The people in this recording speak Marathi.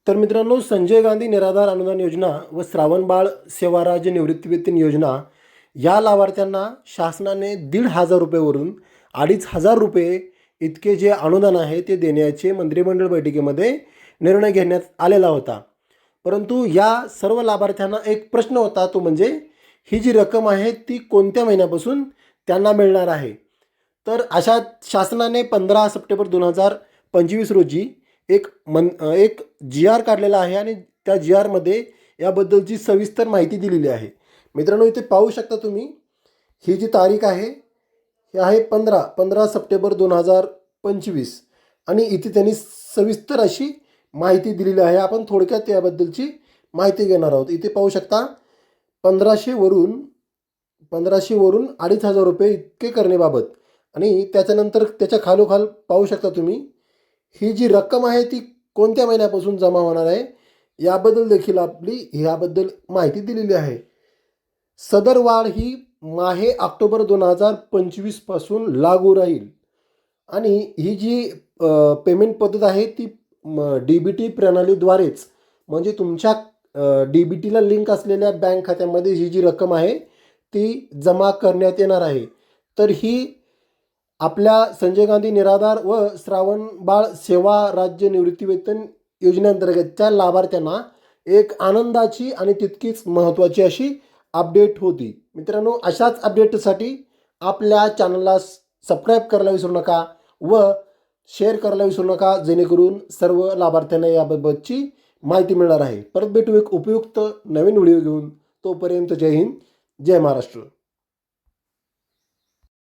तर मित्रांनो, संजय गांधी निराधार अनुदान योजना व श्रावणबाळ सेवा राज्य निवृत्तीवेतन योजना या लाभार्थ्यांना शासनाने 1,500 रुपयेवरून 2,500 रुपये इतके जे अनुदान आहे ते देण्याचे मंत्रिमंडळ बैठकीमध्ये निर्णय घेण्यात आलेला होता. परंतु या सर्व लाभार्थ्यांना एक प्रश्न होता, तो म्हणजे ही जी रक्कम आहे ती कोणत्या महिन्यापासून त्यांना मिळणार आहे. तर अशा शासनाने 15 सप्टेंबर 2025 रोजी एक जी आर काढलेला आहे आणि त्या जी आरमध्ये याबद्दलची सविस्तर माहिती दिलेली आहे. मित्रांनो, इथे पाहू शकता तुम्ही, ही जी तारीख आहे ही आहे 15 सप्टेंबर 2025 आणि इथे त्यांनी सविस्तर अशी माहिती दिलेली आहे. आपण थोडक्यात याबद्दलची माहिती घेणार आहोत. इथे पाहू शकता 1500वरून 2,500 रुपये इतके करण्याबाबत आणि त्याच्यानंतर त्याच्या खालोखाल पाहू शकता तुम्ही, ही जी रक्कम आहे ती कोणत्या महिन्यापासून जमा होणार आहे याबद्दल देखील याबद्दल माहिती दिलेली आहे. सदर वाढ ही माहे ऑक्टोबर 2025 पासून लागू राहील आणि ही जी पेमेंट पद्धत आहे ती DBT प्रणालीद्वारेच, म्हणजे तुमच्या DBTला लिंक असलेल्या बँक खात्यामध्ये ही जी रक्कम आहे ती जमा करण्यात येणार आहे. तर ही आपल्या संजय गांधी निराधार व श्रावणबाळ सेवा राज्य निवृत्तीवेतन योजनेअंतर्गतच्या लाभार्थ्यांना एक आनंदाची आणि तितकीच महत्त्वाची अशी अपडेट होती. मित्रांनो, अशाच अपडेटसाठी आपल्या चॅनलला सबस्क्राईब करायला विसरू नका व शेअर करायला विसरू नका, जेणेकरून सर्व लाभार्थ्यांना याबाबतची माहिती मिळणार आहे. परत भेटू एक उपयुक्त नवीन व्हिडिओ घेऊन. तोपर्यंत जय हिंद, जय महाराष्ट्र.